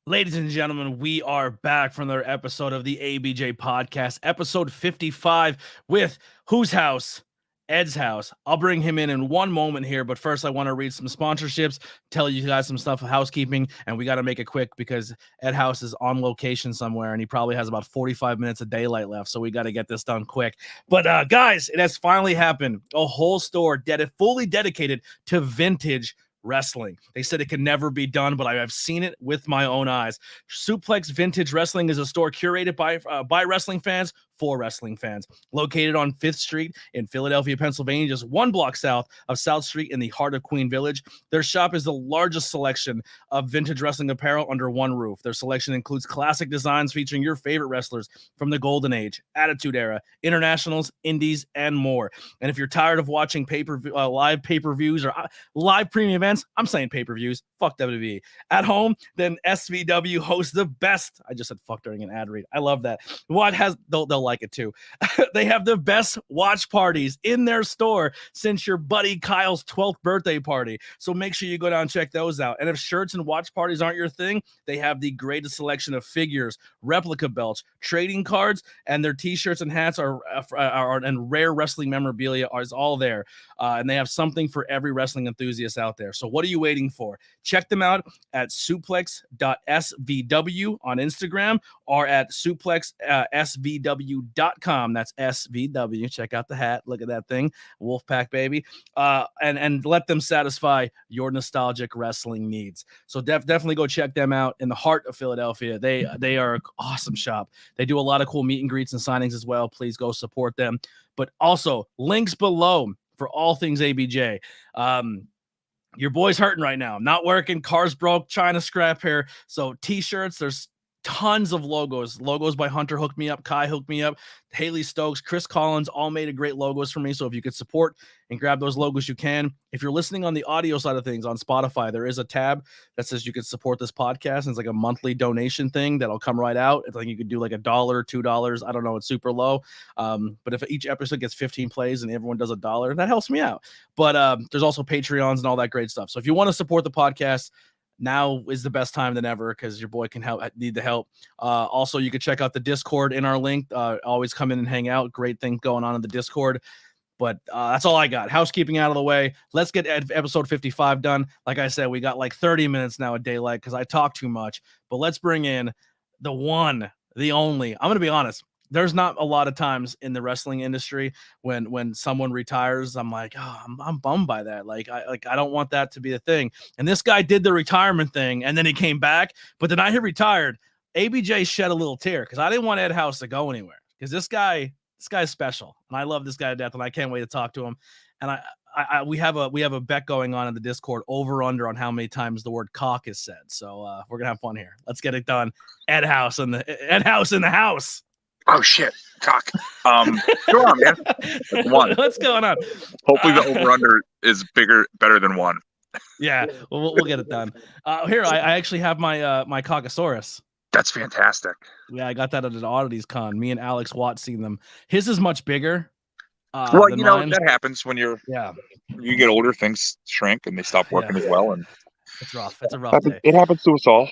Ladies and gentlemen, we are back from another episode of the ABJ Podcast, episode 55 with whose house? Ed's house. I'll bring him in one moment here, but first I want to read some sponsorships, tell you guys some stuff of housekeeping, and we got to make it quick because Ed House is on location somewhere, and he probably has about 45 minutes of daylight left, so we got to get this done quick. But guys, it has finally happened. A whole store fully dedicated to vintage wrestling. They said it could never be done, but I have seen it with my own eyes. Suplex Vintage Wrestling is a store curated by wrestling fans for wrestling fans. Located on 5th Street in Philadelphia, Pennsylvania, just one block south of South Street in the heart of Queen Village. Their shop is the largest selection of vintage wrestling apparel under one roof. Their selection includes classic designs featuring your favorite wrestlers from the Golden Age, Attitude Era, Internationals, Indies, and more. And if you're tired of watching live pay-per-views or live premium events, I'm saying pay-per-views, fuck WWE. At home, then SVW hosts the best. I just said fuck during an ad read. I love that. They'll like it too. They have the best watch parties in their store since your buddy Kyle's 12th birthday party. So make sure you go down and check those out. And if shirts and watch parties aren't your thing, they have the greatest selection of figures, replica belts, trading cards, and their t-shirts and hats and rare wrestling memorabilia is all there. And they have something for every wrestling enthusiast out there. So what are you waiting for? Check them out at suplex.svw on Instagram or at suplexsvw.com. That's SVW. Check out the hat. Look at that thing. Wolfpack, baby. And let them satisfy your nostalgic wrestling needs. So definitely go check them out in the heart of Philadelphia. They are an awesome shop. They do a lot of cool meet and greets and signings as well. Please go support them. But also, links below for all things ABJ. Your boy's hurting right now. Not working. Car's broke. China scrap here. So t-shirts, there's tons of logos by Hunter hooked me up, Kai hooked me up, Haley Stokes, Chris Collins, all made great logos for me. So if you could support and grab those logos, you can. If you're listening on the audio side of things on Spotify, there is a tab that says you can support this podcast, and it's like a monthly donation thing that'll come right out. It's like you could do like $1, $2. I don't know, it's super low. But if each episode gets 15 plays and everyone does $1, that helps me out. But there's also Patreons and all that great stuff. So if you want to support the podcast, now is the best time than ever because your boy can need the help. Also, you can check out the Discord in our link. Always come in and hang out. Great things going on in the Discord. But that's all I got. Housekeeping out of the way. Let's get episode 55 done. Like I said, we got like 30 minutes now at daylight because I talk too much. But let's bring in the one, the only. I'm going to be honest. There's not a lot of times in the wrestling industry when someone retires, I'm like, oh, I'm bummed by that. I don't want that to be a thing. And this guy did the retirement thing, and then he came back. But the night he retired, ABJ shed a little tear because I didn't want Ed House to go anywhere because this guy's special, and I love this guy to death, and I can't wait to talk to him. And we have a bet going on in the Discord over under on how many times the word cock is said. So we're gonna have fun here. Let's get it done. Ed House in the house. Oh shit, cock. Go on, man. That's one. What's going on? Hopefully the over-under is better than one. Yeah, we'll get it done. Here, I actually have my Caucasaurus. That's fantastic. Yeah, I got that at an Oddities Con. Me and Alex Watt seen them. His is much bigger. Well, you know, that happens when you get older, things shrink and they stop working as well. And it's rough. It's a rough day. It happens to us all.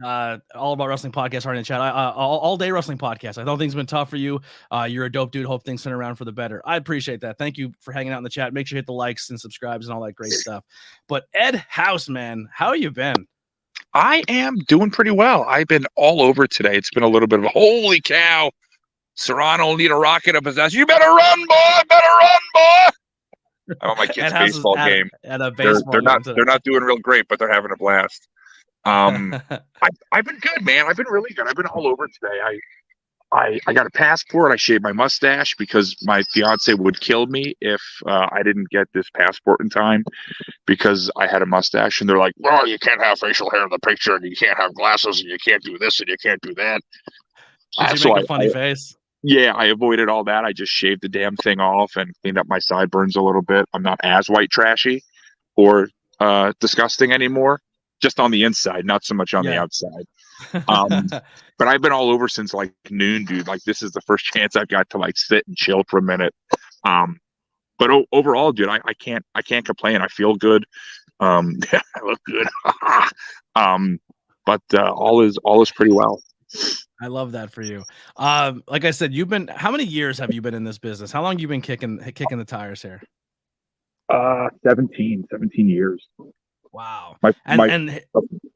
All About Wrestling Podcast are in the chat. All day wrestling podcast. I know things have been tough for you. You're a dope dude. Hope things turn around for the better. I appreciate that. Thank you for hanging out in the chat. Make sure you hit the likes and subscribes and all that great stuff. But Ed House, man, how you been? I am doing pretty well. I've been all over today. It's been a little bit of a holy cow. Serrano will need a rocket to possess. You better run, boy. I'm on my kid's baseball game. At a baseball they're not doing real great, but they're having a blast. I've been good, man. I've been really good. I've been all over today. I got a passport. I shaved my mustache because my fiance would kill me if I didn't get this passport in time because I had a mustache. And they're like, well, you can't have facial hair in the picture, and you can't have glasses, and you can't do this, and you can't do that. Did you make a funny face? Yeah, I avoided all that. I just shaved the damn thing off and cleaned up my sideburns a little bit. I'm not as white trashy or disgusting anymore. Just on the inside, not so much on the outside. But I've been all over since like noon, dude. Like this is the first chance I've got to like sit and chill for a minute. But overall, dude, I can't but all is pretty well. I love that for you. Like I said, how many years have you been in this business? How long have you been kicking the tires here? 17 years. Wow. My And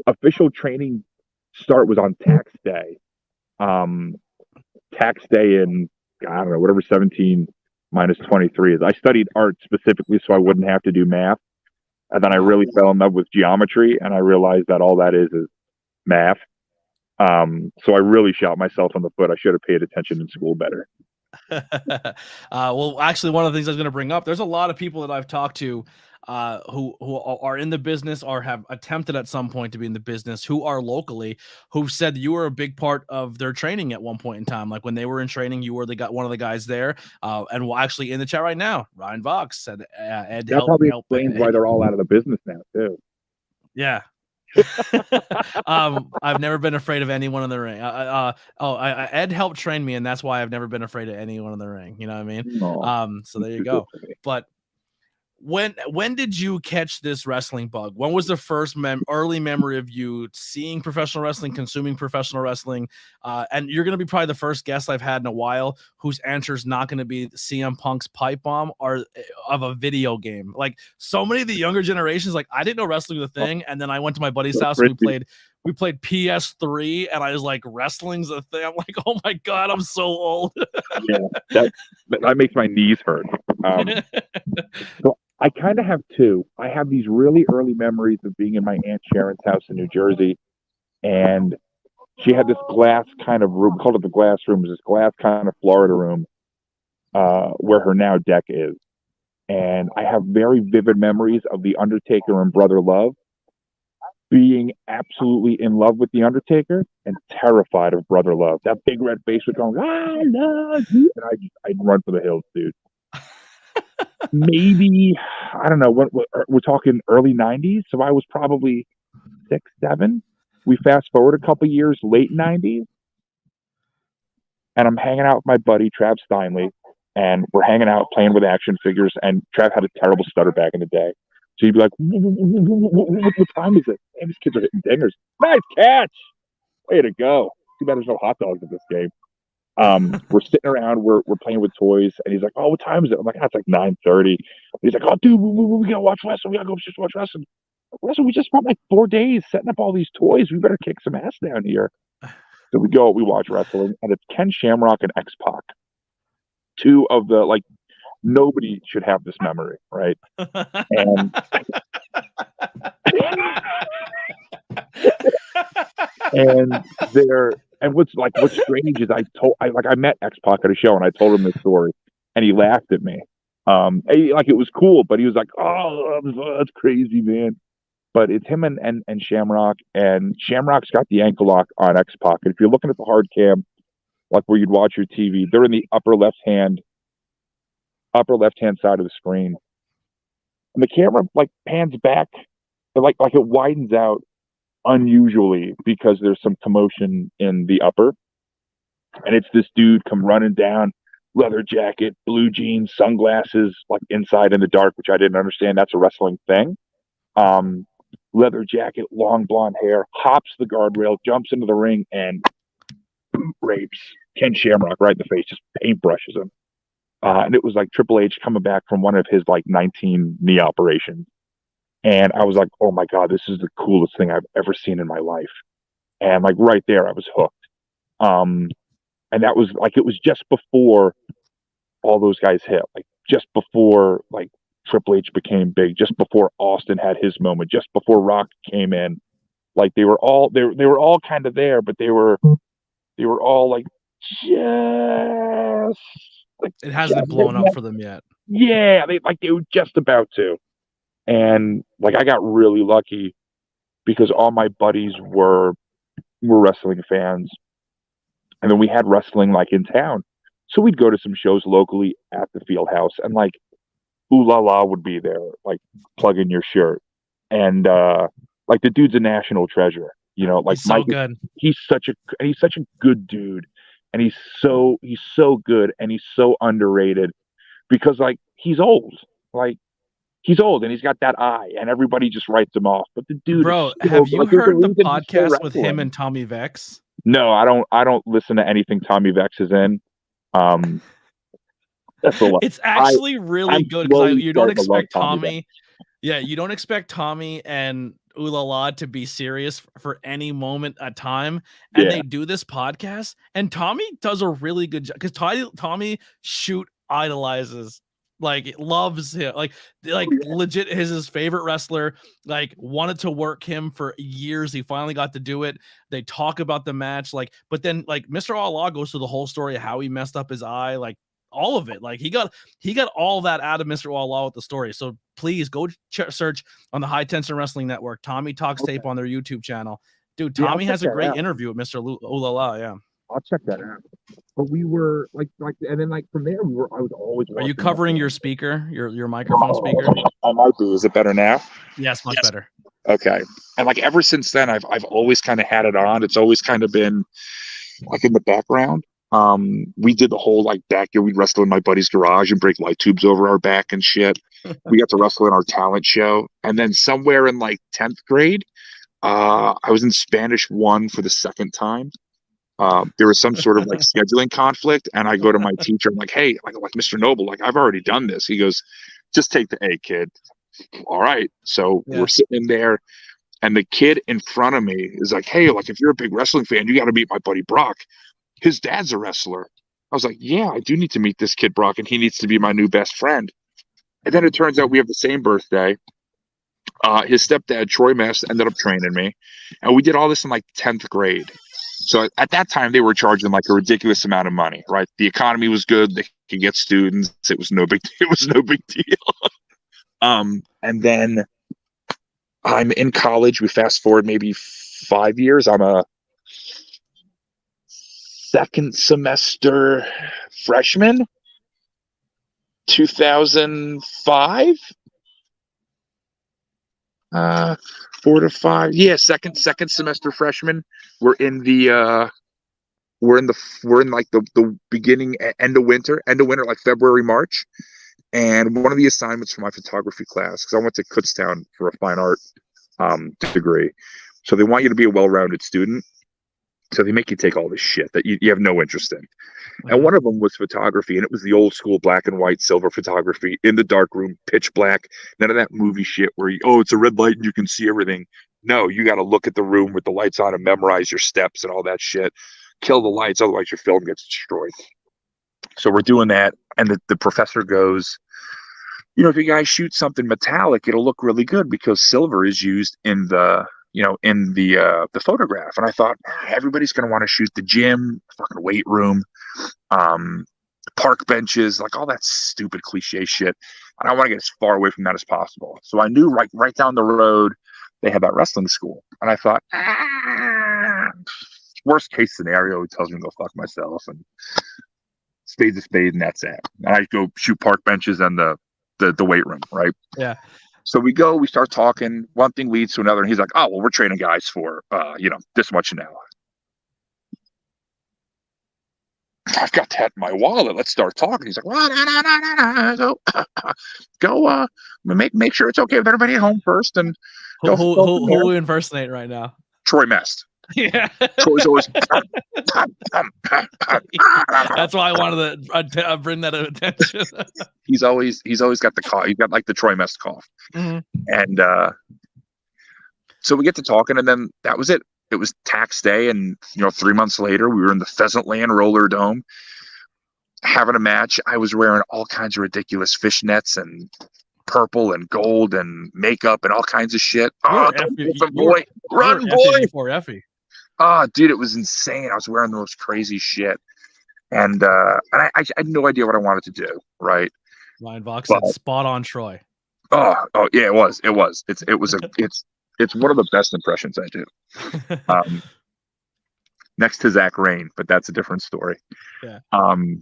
official training start was on tax day. Tax day in, I don't know, whatever 17 minus 23 is. I studied art specifically so I wouldn't have to do math. And then I really fell in love with geometry, and I realized that all that is math. So I really shot myself in the foot. I should have paid attention in school better. Well, actually, one of the things I was going to bring up, there's a lot of people that I've talked to who are in the business or have attempted at some point to be in the business, who are locally, who've said you were a big part of their training at one point in time. Like when they were in training, you were one of the guys there. And we're actually in the chat right now, Ryan Vox said Ed that probably explains why they're all out of the business now too. Yeah. I've never been afraid of anyone in the ring. Ed helped train me, and that's why I've never been afraid of anyone in the ring. You know what I mean? So there you go. But when did you catch this wrestling bug? When was the first early memory of you seeing professional wrestling, consuming professional wrestling? And you're going to be probably the first guest I've had in a while whose answer is not going to be CM Punk's pipe bomb or of a video game. Like so many of the younger generations, like I didn't know wrestling was a thing, and then I went to my buddy's house and we played PS3, and I was like, wrestling's a thing. I'm like, oh my god, I'm so old. Yeah, that makes my knees hurt. So I kind of have two. I have these really early memories of being in my Aunt Sharon's house in New Jersey, and she had this glass kind of room, called it the glass room. It was this glass kind of Florida room where her now deck is. And I have very vivid memories of The Undertaker and Brother Love, being absolutely in love with The Undertaker and terrified of Brother Love. That big red face would go, I love you. And I'd run for the hills, dude. Maybe, I don't know, we're talking early 90s. So I was probably 6, 7. We fast forward a couple years, late 90s. And I'm hanging out with my buddy, Trav Steinley. And we're hanging out playing with action figures. And Trav had a terrible stutter back in the day. So you'd be like, what time is it? Man, these kids are hitting dingers. Nice catch. Way to go. Too bad there's no hot dogs in this game. We're sitting around, we're playing with toys, and he's like, oh, what time is it? I'm like, it's like 9:30. He's like, oh, dude, we gotta watch wrestling. We gotta go just watch wrestling. We just spent like 4 days setting up all these toys. We better kick some ass down here. So we watch wrestling, and it's Ken Shamrock and X-Pac. Two of the, like, nobody should have this memory, right? And what's strange is I met X-Pac at a show and I told him this story and he laughed at me. It was cool, but he was like, oh, that's crazy, man. But it's him and Shamrock, and Shamrock's got the ankle lock on X-Pac. And if you're looking at the hard cam, like where you'd watch your TV, they're in the upper left hand side of the screen. And the camera like pans back, like it widens out unusually because there's some commotion in the upper, and it's this dude come running down, leather jacket, blue jeans, sunglasses, like inside in the dark, which I didn't understand. That's a wrestling thing. Leather jacket, long blonde hair, hops the guardrail, jumps into the ring, and rapes Ken Shamrock right in the face, just paintbrushes him. And it was like Triple H coming back from one of his like 19 knee operations. And I was like, oh my God, this is the coolest thing I've ever seen in my life. And like right there, I was hooked. And that was like, it was just before all those guys hit, like just before like Triple H became big, just before Austin had his moment, just before Rock came in. Like they were all kind of there, but they were all like, just like, it hasn't blown up for them yet. Yeah, they were just about to. And like I got really lucky because all my buddies were wrestling fans. And then we had wrestling like in town. So we'd go to some shows locally at the field house, and like Ooh La La would be there, like plugging your shirt. And like the dude's a national treasure, you know, like he's so good. He's such a good dude. And he's so good, and he's so underrated because like he's old. Like he's old and he's got that eye, and everybody just writes him off. But the dude, Bro, is have you like, there's a heard the reason he's still podcast with him wrestling. and Tommy Vex? No, I don't listen to anything Tommy Vex is in. That's a lot. It's actually really I'm good because you don't starting to love expect Tommy Tommy. Yeah, you don't expect Tommy and Ooh La La to be serious for any moment at time, and they do this podcast, and Tommy does a really good job because Tommy idolizes, like, loves him, like legit is his favorite wrestler, like wanted to work him for years. He finally got to do it. They talk about the match, like, but then like Mr. Allah goes through the whole story of how he messed up his eye, like all of it. Like he got all that out of Mr. Allah with the story. So please go search on the High Tension Wrestling Network, Tommy Talks Tape on their YouTube channel. Dude, Tommy has a great interview with Mr. Ulala. Yeah. I'll check that out. But we were like, and then like from there, I was always. Are you covering your speaker, your microphone speaker? I might be. Is it better now? Yes, much better. Okay. And like ever since then, I've always kind of had it on. It's always kind of been like in the background. We did the whole like backyard. We'd wrestle in my buddy's garage and break light tubes over our back and shit. We got to wrestle in our talent show. And then somewhere in like 10th grade, I was in Spanish 1 for the second time. There was some sort of like scheduling conflict, and I go to my teacher. I'm like, hey, like Mr. Noble, like I've already done this. He goes, just take the A, kid. All right. So we're sitting in there, and the kid in front of me is like, hey, like if you're a big wrestling fan, you got to meet my buddy Brock. His dad's a wrestler. I was like, yeah, I do need to meet this kid, Brock, and he needs to be my new best friend. And then it turns out we have the same birthday. His stepdad, Troy Mess, ended up training me. And we did all this in like 10th grade. So at that time, they were charging like a ridiculous amount of money, right? The economy was good. They could get students. It was no big deal. And then I'm in college. We fast forward maybe 5 years. I'm a second semester freshman, 2005. 4 to 5. Yeah, second semester freshman. We're in like the beginning, end of winter, like February, March. And one of the assignments for my photography class, because I went to Kutztown for a fine art degree, so they want you to be a well-rounded student. So they make you take all this shit that you have no interest in. And one of them was photography, and it was the old school black and white silver photography in the dark room, pitch black. None of that movie shit where it's a red light and you can see everything. No, you got to look at the room with the lights on and memorize your steps and all that shit. Kill the lights, otherwise your film gets destroyed. So we're doing that, and the professor goes, if you guys shoot something metallic, it'll look really good because silver is used in the photograph. And I thought, everybody's going to want to shoot the gym, fucking weight room, park benches, like all that stupid cliche shit. And I want to get as far away from that as possible. So I knew right down the road, they had that wrestling school. And I thought, worst case scenario, he tells me to go fuck myself, and spade's a spade, and that's it. And I go shoot park benches and the weight room, right? Yeah. So we start talking, one thing leads to another, and he's like, oh, well, we're training guys for, this much an hour. I've got that in my wallet. Let's start talking. He's like, well, no. Go, make sure it's okay with everybody at home first. And who impersonate right now? Troy Mest. Yeah. Troy's always. That's why I wanted to bring that attention. He's always got the cough. He's got like the Troy Mest cough. Mm-hmm. And so we get to talking, and then that was it. It was tax day, and 3 months later, we were in the Pheasant Land Roller Dome having a match. I was wearing all kinds of ridiculous fishnets and purple and gold and makeup and all kinds of shit. Run, boy! For Effie. Dude, it was insane. I was wearing the most crazy shit, and I had no idea what I wanted to do. Right? Ryan Vox said, "Spot on, Troy." Oh yeah, it was. It's one of the best impressions I do. Next to Zach Rain, but that's a different story. Yeah. We're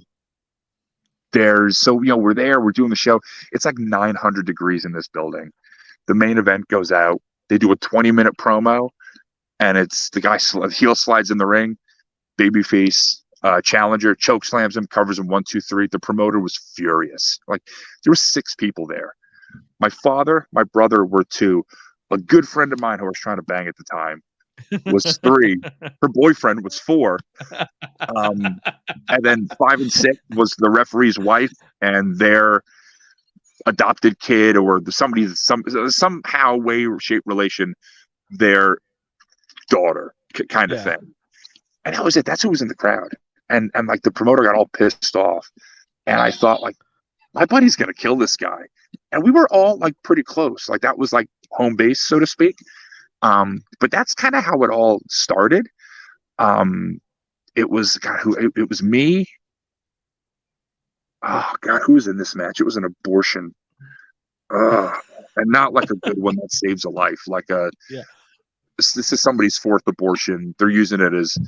there, we're doing the show. It's like 900 degrees in this building. The main event goes out. They do a 20-minute promo, and it's the guy heel slides in the ring, babyface challenger choke slams him, covers him 1, 2, 3. The promoter was furious. Like there were 6 people there. My father, my brother were 2. A good friend of mine who I was trying to bang at the time was 3. Her boyfriend was 4. And then 5 and 6 was the referee's wife and their adopted kid, or somehow way shape relation, their daughter kind of thing. And that was it. That's who was in the crowd. And like the promoter got all pissed off. And I thought, like, my buddy's gonna kill this guy. And we were all like pretty close. Like that was like home base, so to speak. But that's kind of how it all started. It was it was me. Oh God, who was in this match? It was an abortion. And not like a good one that saves a life. Like this is somebody's 4th abortion. They're using it as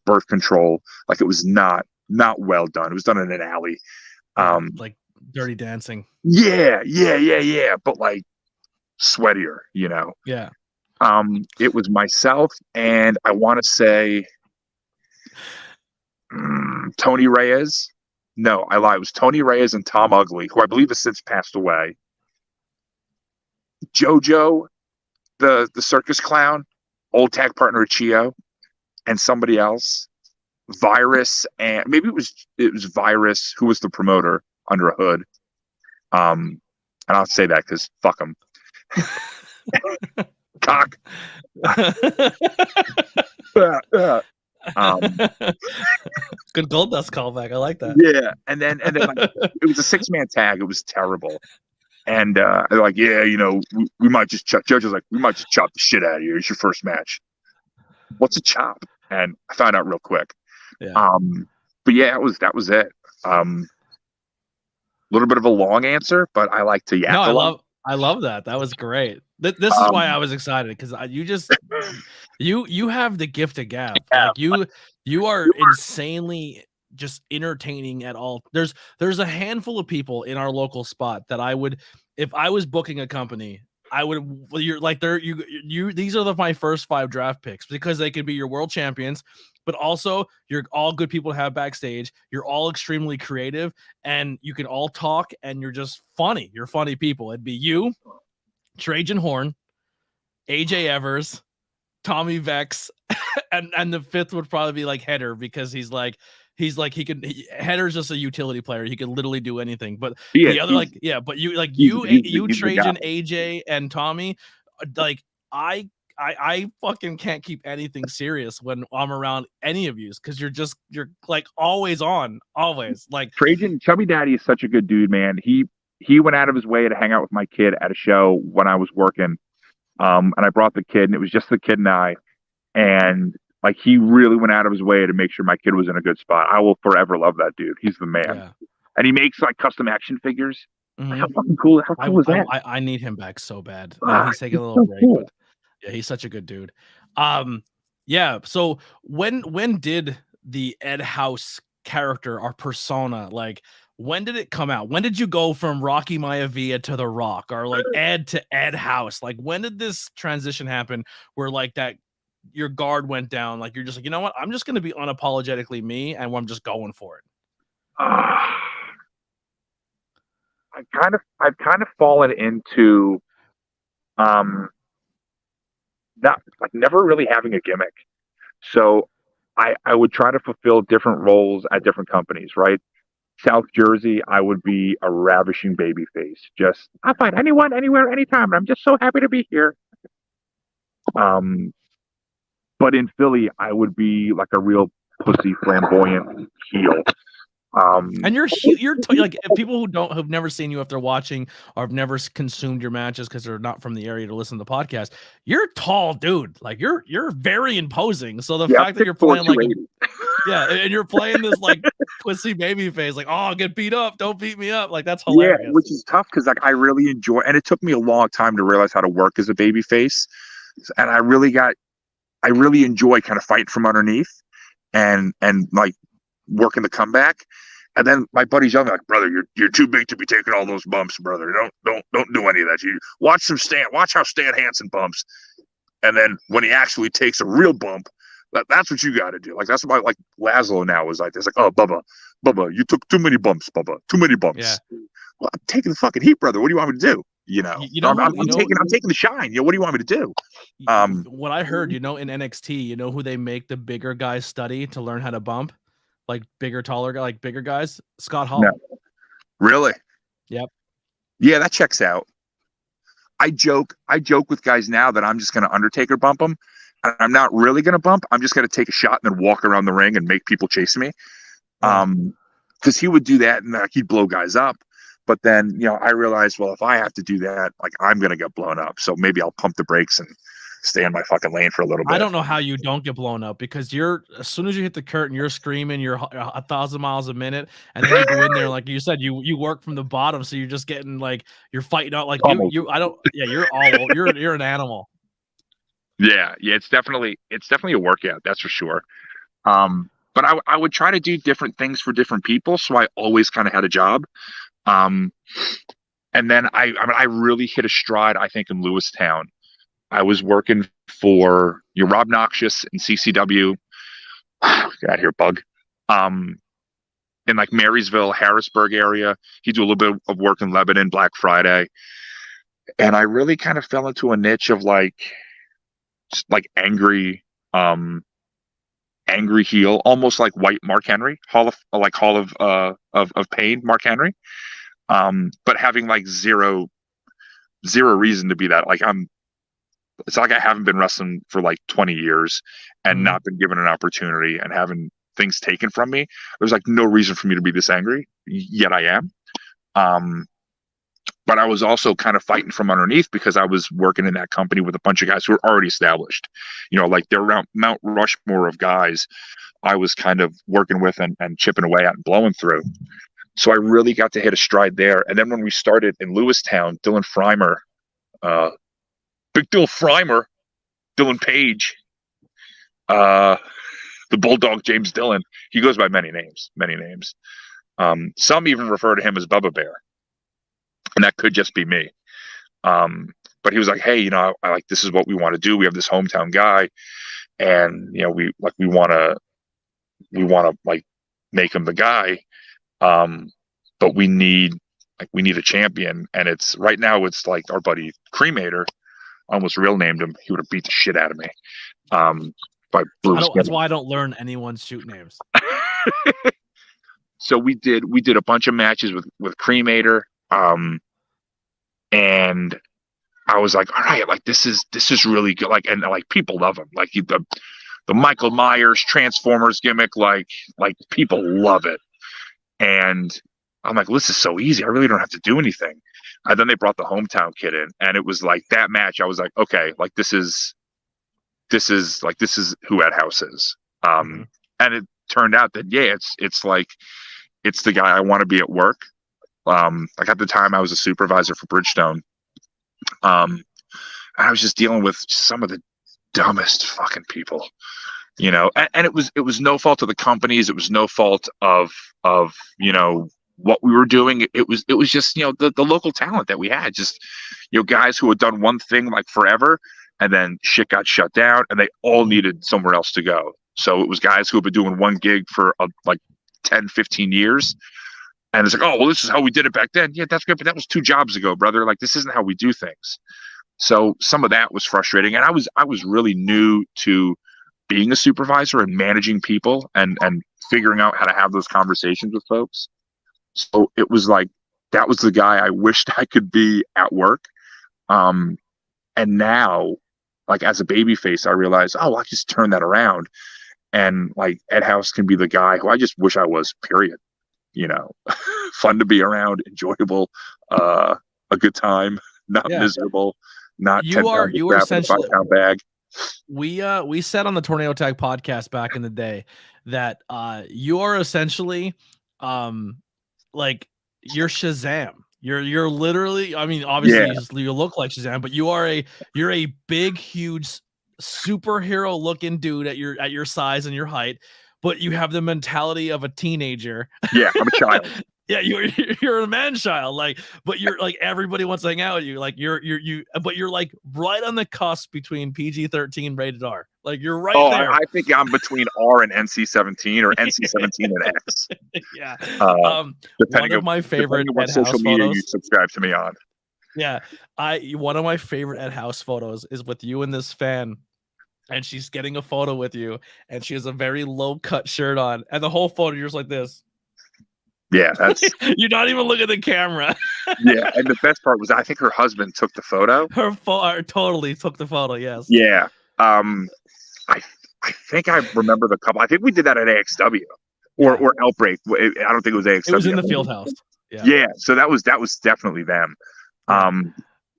birth control. Like it was not well done. It was done in an alley. Like Dirty Dancing. Yeah. But like sweatier, Yeah. It was myself and I want to say Tony Reyes. No, I lie. It was Tony Reyes and Tom Ugly, who I believe has since passed away. JoJo, the circus clown, old tag partner of Chio, and somebody else. Virus, and maybe it was Virus, who was the promoter under a hood. And I'll say that because fuck him. Cock. Good Goldust callback. I like that. Yeah, and then like, it was a 6-man tag. It was terrible. And they're like, yeah, we might just chop. Judge was like, we might just chop the shit out of you. It's your first match. What's a chop? And I found out real quick. Yeah. But yeah, that was it. A little bit of a long answer, but I like to yap. No, I love that. That was great. This is why I was excited, because you just you have the gift of gab. Like you are insanely just entertaining at all. There's a handful of people in our local spot that I would, if I was booking a company, I would, you're like, these are my first 5 draft picks, because they could be your world champions, but also you're all good people to have backstage. You're all extremely creative and you can all talk and you're just funny. You're funny people. It'd be you, Trajan Horn, AJ Evers, Tommy Vex, and the 5th would probably be like Header, because Header's just a utility player. He can literally do anything. But the other, but you Trajan, AJ, and Tommy, like I fucking can't keep anything serious when I'm around any of you, because you're like always on, always. Like Trajan, Chubby Daddy is such a good dude, man. He went out of his way to hang out with my kid at a show when I was working. And I brought the kid, and it was just the kid and I. And like, he really went out of his way to make sure my kid was in a good spot. I will forever love that dude. He's the man. Yeah. And he makes like custom action figures. Mm-hmm. How fucking cool! How cool is that? I need him back so bad. He's taking a little break, but yeah, he's such a good dude. Yeah. So when did the Ed House character or persona, like, when did it come out? When did you go from Rocky Maivia to The Rock, or like Ed to Ed House? Like, when did this transition happen where like that your guard went down? Like, you're just like, you know what? I'm just going to be unapologetically me, and I'm just going for it. I've kind of fallen into, never really having a gimmick. So I would try to fulfill different roles at different companies, right? South Jersey, I would be a ravishing baby face. Just, I'll fight anyone, anywhere, anytime. And I'm just so happy to be here. But in Philly, I would be like a real pussy, flamboyant heel. And you're like, people who've never seen you after watching, or have never consumed your matches because they're not from the area to listen to the podcast, you're a tall dude. Like, you're very imposing. So the fact that you're playing like, and you're playing this like pussy baby face, like, oh, get beat up, don't beat me up, like, that's hilarious. Yeah, which is tough, because like I really enjoy, and it took me a long time to realize how to work as a baby face, and I really enjoy kind of fighting from underneath and like working the comeback. And then my buddy's yelling like, brother, you're too big to be taking all those bumps, brother. Don't do any of that. You watch how Stan Hansen bumps. And then when he actually takes a real bump, That's what you got to do. Like that's about like Laszlo now is like this. Like, oh, Bubba, you took too many bumps, Bubba, too many bumps. Yeah. Well, I'm taking the fucking heat, brother. What do you want me to do? You know, I'm taking the shine. You know, what do you want me to do? What I heard, in NXT, who they make the bigger guys study to learn how to bump, like bigger guys. Scott Hall. No. Really? Yep. Yeah, that checks out. I joke with guys now that I'm just going to Undertaker bump them. I'm not really going to bump. I'm just going to take a shot and then walk around the ring and make people chase me. Because he would do that and he'd blow guys up. But then, I realized, well, if I have to do that, like I'm going to get blown up. So maybe I'll pump the brakes and stay in my fucking lane for a little bit. I don't know how you don't get blown up because as soon as you hit the curtain, you're screaming, you're 1,000 miles a minute. And then you go in there, like you said, you work from the bottom. So you're just getting like, you're fighting out like you're an animal. Yeah. It's definitely a workout. That's for sure. But I would try to do different things for different people. So I always kind of had a job. And then I really hit a stride, I think, in Lewistown. I was working for Rob Noxious and CCW. Get out here, bug. In like Marysville, Harrisburg area. He do a little bit of work in Lebanon, Black Friday. And I really kind of fell into a niche of like angry heel, almost like white Mark Henry, Hall of Pain Mark Henry. But having like zero reason to be that. Like it's like I haven't been wrestling for like 20 years and not been given an opportunity and having things taken from me. There's like no reason for me to be this angry, yet I am. But I was also kind of fighting from underneath because I was working in that company with a bunch of guys who were already established, like they're around Mount Rushmore of guys I was kind of working with and chipping away at and blowing through. So I really got to hit a stride there. And then when we started in Lewistown, Dylan Freimer, Big Dill Freimer, Dylan Page, the Bulldog James Dillon. He goes by many names. Some even refer to him as Bubba Bear. And that could just be me. But he was like, hey, I like, this is what we want to do. We have this hometown guy and, we want to like make him the guy. But we need a champion. And it's right now it's like our buddy Cremator, I almost real named him. He would have beat the shit out of me. That's why I don't learn anyone's shoot names. So we did a bunch of matches with Cremator. And I was like, all right, like this is really good. Like, and like people love him. Like the Michael Myers Transformers gimmick, like people love it. And I'm like, well, this is so easy. I really don't have to do anything. And then they brought the hometown kid in, and it was like that match. I was like, okay, like this is who Ed House is. And it turned out that it's the guy I want to be at work. Like at the time I was a supervisor for Bridgestone. And I was just dealing with some of the dumbest fucking people, and it was no fault of the companies. It was no fault of what we were doing. It was just, the local talent that we had, just, guys who had done one thing like forever and then shit got shut down and they all needed somewhere else to go. So it was guys who had been doing one gig for like 10, 15 years. And it's like, oh, well, this is how we did it back then. Yeah, that's good. But that was 2 jobs ago, brother. Like, this isn't how we do things. So some of that was frustrating. And I was really new to being a supervisor and managing people and figuring out how to have those conversations with folks. So it was like, that was the guy I wished I could be at work. And now, like as a babyface, I realized, oh, I just turn that around. And like Ed House can be the guy who I just wish I was, period. Fun to be around, enjoyable, a good time, not miserable, not you are essentially 5-pound bag. We said on the Tornado Tag podcast back in the day that you are essentially like you're Shazam. You're literally, I mean, obviously you look like Shazam, but you're a big, huge superhero looking dude at your size and your height, but you have the mentality of a teenager. Yeah, I'm a child. Yeah, you're a man child, like, but you're like everybody wants to hang out with you. Like but you're like right on the cusp between PG-13 rated R. Like you're right there. I think I'm between R and NC-17 or NC-17 and X. Yeah. Depending One of my favorite on what Ed social House media photos. you subscribe to me on. Yeah, one of my favorite Ed House photos is with you and this fan, and she's getting a photo with you, and she has a very low cut shirt on, and the whole photo you're just like this. Yeah, that's you're not even looking at the camera. Yeah, and the best part was I think her husband took the photo. Her totally took the photo. Yes. Yeah. I think I remember the couple. I think we did that at AXW or Outbreak. I don't think it was AXW. It was in the field house. Yeah. So that was definitely them.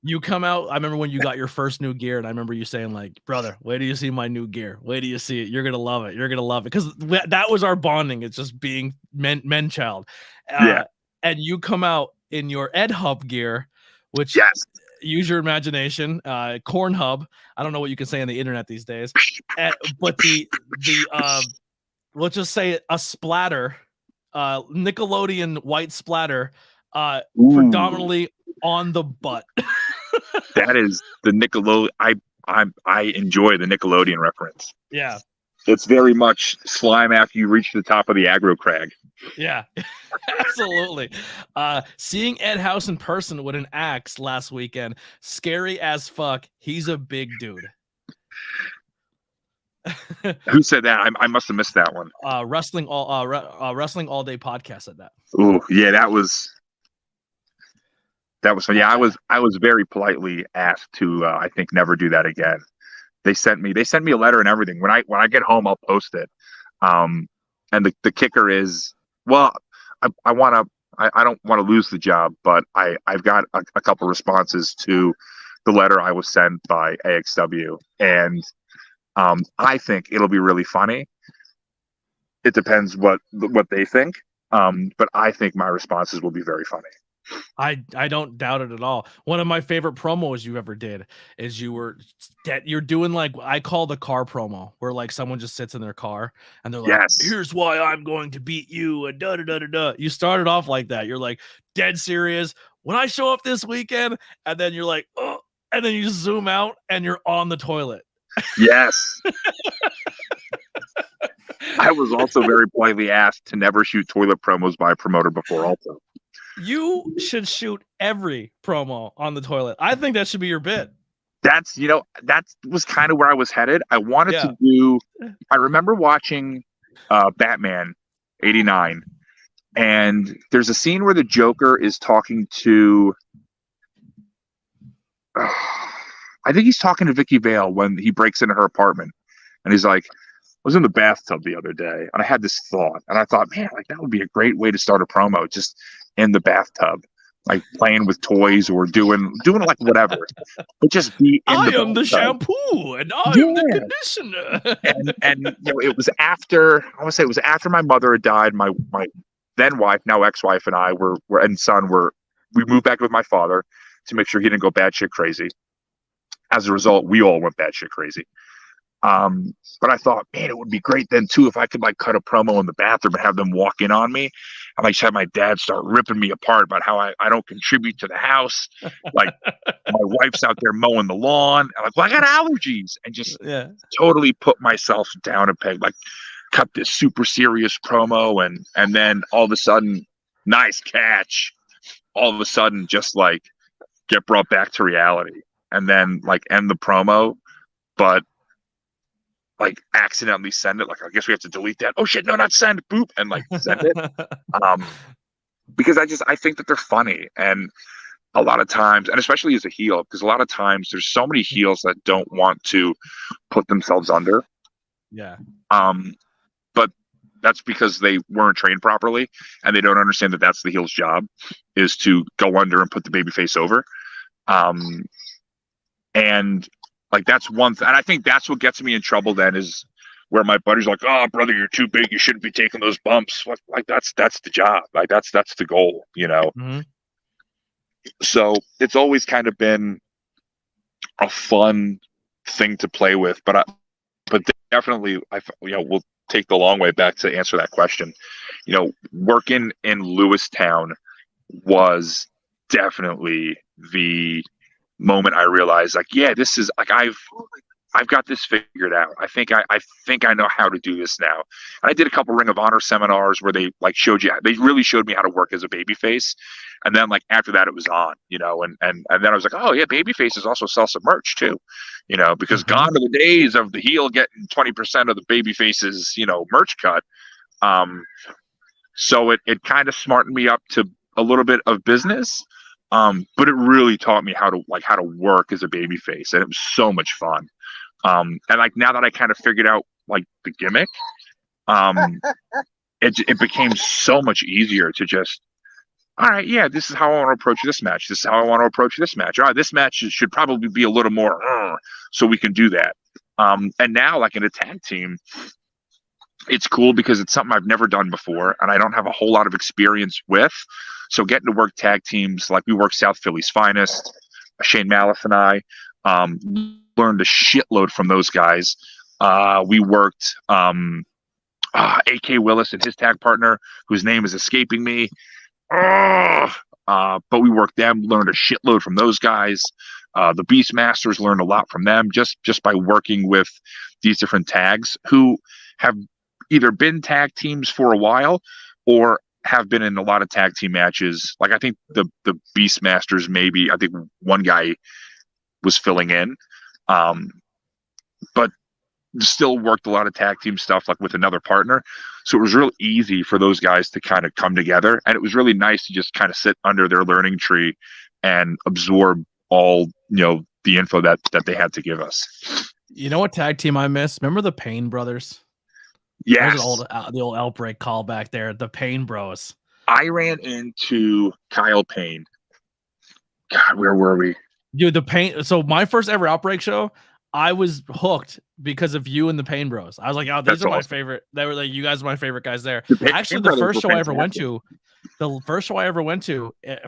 You come out. I remember when you got your first new gear, and I remember you saying, like, brother, wait till you see my new gear. Wait till you see it. You're gonna love it. You're gonna love it. Because that was our bonding. It's just being men child. And you come out in your Ed Hub gear, which use your imagination. Corn Hub. I don't know what you can say on the internet these days. But the let's just say a splatter, Nickelodeon white splatter, predominantly on the butt. That is the Nickelodeon. I enjoy the Nickelodeon reference. Yeah. It's very much slime after you reach the top of the aggro crag. Yeah, absolutely. Seeing Ed House in person with an axe last weekend, scary as fuck. He's a big dude. Who said that? I must have missed that one. Wrestling all day podcast said that. Oh yeah, that was fun. Yeah, I was very politely asked to I think never do that again. They sent me a letter and everything. When I get home, I'll post it. And the kicker is, well, I don't want to lose the job, but I've got a couple responses to the letter I was sent by AXW, and I think it'll be really funny. It depends what they think, but I think my responses will be very funny. I don't doubt it at all. One of my favorite promos you ever did is you're doing, like, I call the car promo, where like someone just sits in their car and they're like, here's why I'm going to beat you, and da da da da da. You started off like that. You're like dead serious. When I show up this weekend, and then you're like, oh, and then you zoom out and you're on the toilet. Yes. I was also very politely asked to never shoot toilet promos by a promoter before also. You should shoot every promo on the toilet. I think that should be your bit. That was kind of where I was headed. I wanted to do, I remember watching Batman 89, and there's a scene where the Joker is talking to, I think he's talking to Vicky Vale when he breaks into her apartment, and he's like, I was in the bathtub the other day, and I had this thought, and I thought, man, like that would be a great way to start a promo, just in the bathtub, like playing with toys or doing like whatever, but just be in the bathtub. The shampoo, and I'm the conditioner. and it was after, I want to say it was after my mother had died. My then wife, now ex-wife, and I we moved back with my father to make sure he didn't go batshit crazy. As a result, we all went batshit crazy. But I thought, man, it would be great then too if I could like cut a promo in the bathroom and have them walk in on me, and like have my dad start ripping me apart about how I don't contribute to the house. Like my wife's out there mowing the lawn, and like, well, I got allergies, and just totally put myself down a peg, like cut this super serious promo, and then all of a sudden, nice catch. All of a sudden, just like get brought back to reality, and then like end the promo, but like accidentally send it. Like, I guess we have to delete that. Oh shit, no, not send. Boop, and like send it. Because I think that they're funny, and a lot of times, and especially as a heel, because a lot of times there's so many heels that don't want to put themselves under. Yeah. But that's because they weren't trained properly, and they don't understand that that's the heel's job, is to go under and put the babyface over. And like that's one thing, and I think that's what gets me in trouble then, is where my buddy's like, oh brother, you're too big, you shouldn't be taking those bumps. Like that's the job, like that's the goal, Mm-hmm. So it's always kind of been a fun thing to play with, but definitely we'll take the long way back to answer that question. working in Lewistown was definitely the moment I realized, like, yeah, this is like I've got this figured out. I think I know how to do this now. And I did a couple Ring of Honor seminars where they they really showed me how to work as a babyface. And then like after that it was on, and then I was like, oh yeah, babyfaces also sell some merch too, because gone are the days of the heel getting 20% of the babyface's, merch cut. So it kind of smartened me up to a little bit of business. But it really taught me how to work as a babyface, and it was so much fun. And like now that I kind of figured out like the gimmick, it became so much easier to just, all right, yeah, this is how I want to approach this match. This is how I want to approach this match. All right, this match should probably be a little more, so we can do that. And now, like in a tag team, it's cool because it's something I've never done before, and I don't have a whole lot of experience with. So getting to work tag teams, like we worked South Philly's Finest, Shane Malice and I, learned a shitload from those guys. We worked A.K. Willis and his tag partner, whose name is escaping me. But we worked them, learned a shitload from those guys. The Beastmasters learned a lot from them just by working with these different tags who have either been tag teams for a while or have been in a lot of tag team matches. Like I think the Beastmasters, maybe I think one guy was filling in, but still worked a lot of tag team stuff like with another partner. So it was real easy for those guys to kind of come together, and it was really nice to just kind of sit under their learning tree and absorb all the info that they had to give us. You know what tag team I miss? Remember the Payne brothers? Yes. The old Outbreak call back there, the Payne Bros. I ran into Kyle Payne. God, where were we? Dude, the Payne. So my first ever Outbreak show, I was hooked because of you and the Payne Bros. I was like, oh, these are my favorite. They were like, you guys are my favorite guys there. Actually, the first show I ever went to,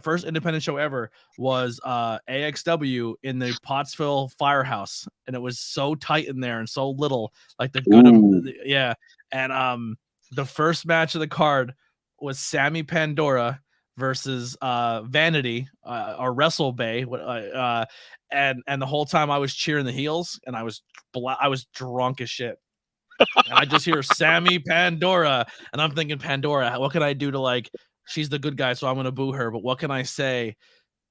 first independent show ever was AXW in the Pottsville Firehouse, and it was so tight in there and so little, like the good, yeah. And the first match of the card was Sammy Pandora versus Vanity or Wrestle Bay, and the whole time I was cheering the heels, and I was drunk as shit. And I just hear Sammy Pandora, and I'm thinking, Pandora, what can I do to, like, she's the good guy, so I'm gonna boo her, but what can I say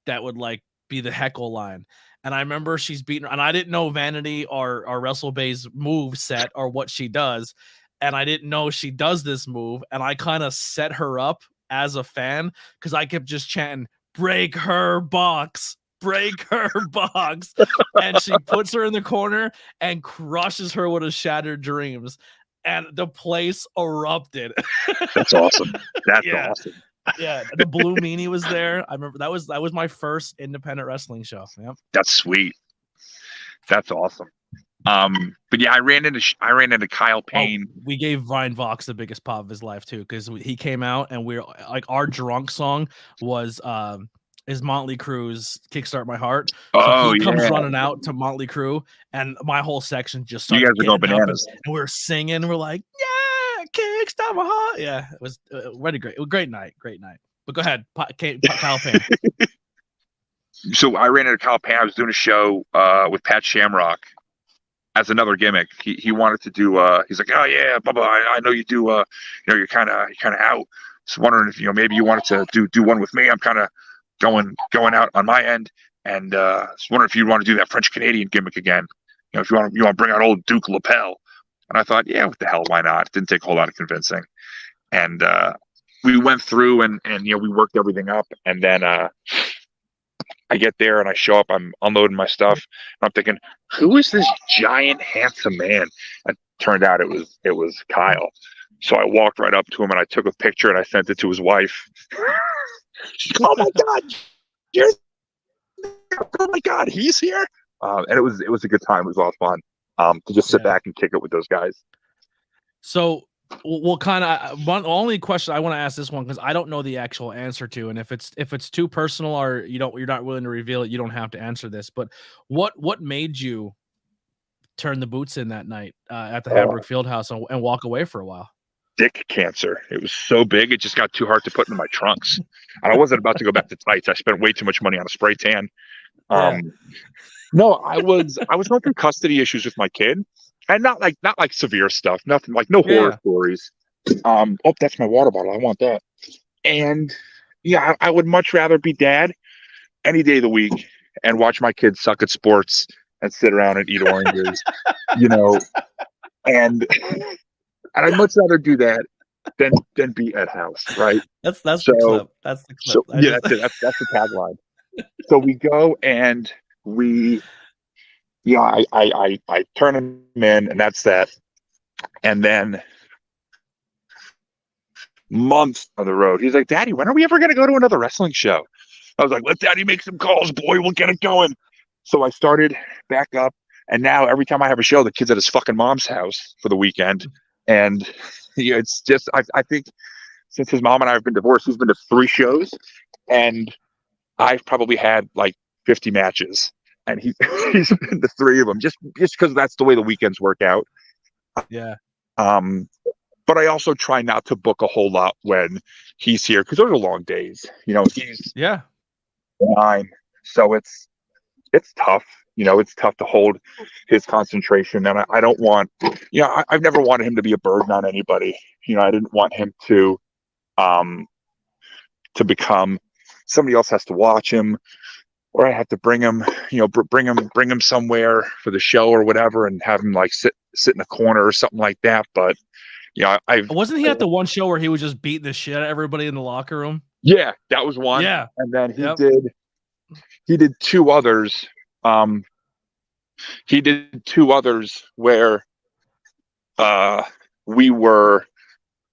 that would like be the heckle line? And I remember she's beating her, and I didn't know Vanity or Wrestle Bay's move set or what she does, and I didn't know she does this move, and I kind of set her up as a fan because I kept just chanting, break her box, break her box. And she puts her in the corner and crushes her with a Shattered Dreams. And the place erupted. That's awesome. That's awesome. Yeah, the Blue Meanie was there. I remember that was my first independent wrestling show. Yep. That's sweet. That's awesome. But yeah, I ran into Kyle Payne. We gave Ryan Vox the biggest pop of his life too, because he came out and we're like, our drunk song was is Motley Crue's Kickstart My Heart. So he comes running out to Motley Crue, and my whole section just started. You guys are going bananas. And we're singing. We're like, yeah, Kickstart My Heart. Yeah, it was really great. It was a great night. But go ahead, Kyle Payne. So I ran into Kyle Payne. I was doing a show with Pat Shamrock as another gimmick. He wanted to do. He's like, oh yeah, blah blah. I know you do. You're kind of out. So wondering if maybe you wanted to do one with me. I'm kind of going out on my end, and just wondering if you want to do that French Canadian gimmick again. If you want to bring out old Duke Lapel. And I thought, yeah, what the hell, why not? It didn't take a whole lot of convincing. And we went through and we worked everything up, and then I get there and I show up, I'm unloading my stuff, and I'm thinking, who is this giant handsome man? It turned out it was Kyle. So I walked right up to him and I took a picture and I sent it to his wife. Oh my God, oh my God, he's here. And it was a good time. It was a lot of fun to just sit back and kick it with those guys. So we'll kind of only question I want to ask this one, because I don't know the actual answer to, and if it's too personal or you're not willing to reveal it, you don't have to answer this. But what made you turn the boots in that night at the Hamburg Fieldhouse and walk away for a while? dick cancer. It was so big, it just got too hard to put into my trunks. And I wasn't about to go back to tights. I spent way too much money on a spray tan. No, I was going through custody issues with my kid, and not like severe stuff, nothing like no horror stories. Oh, that's my water bottle. I want that. And yeah, I would much rather be dad any day of the week and watch my kids suck at sports and sit around and eat oranges, and I'd much rather do that than be at house, right? That's the clip. That's the clip. That's the tagline. So we go and I turn him in, and that's that. And then months on the road, he's like, Daddy, when are we ever going to go to another wrestling show? I was like, let Daddy make some calls, boy. We'll get it going. So I started back up. And now every time I have a show, the kid's at his fucking mom's house for the weekend. And it's just, I think since his mom and I have been divorced, he's been to 3 shows. And I've probably had like 50 matches. And he's been to 3 of them just because that's the way the weekends work out. Yeah. But I also try not to book a whole lot when he's here because those are long days. He's 9, so it's tough. It's tough to hold his concentration, and I don't want. I've never wanted him to be a burden on anybody. I didn't want him to become somebody else has to watch him, or I have to bring him, bring him somewhere for the show or whatever, and have him like sit in a corner or something like that. But wasn't he at the one show where he was just beating the shit out of everybody in the locker room? Yeah, that was one. Yeah, and then he did 2 others. He did 2 others where we were.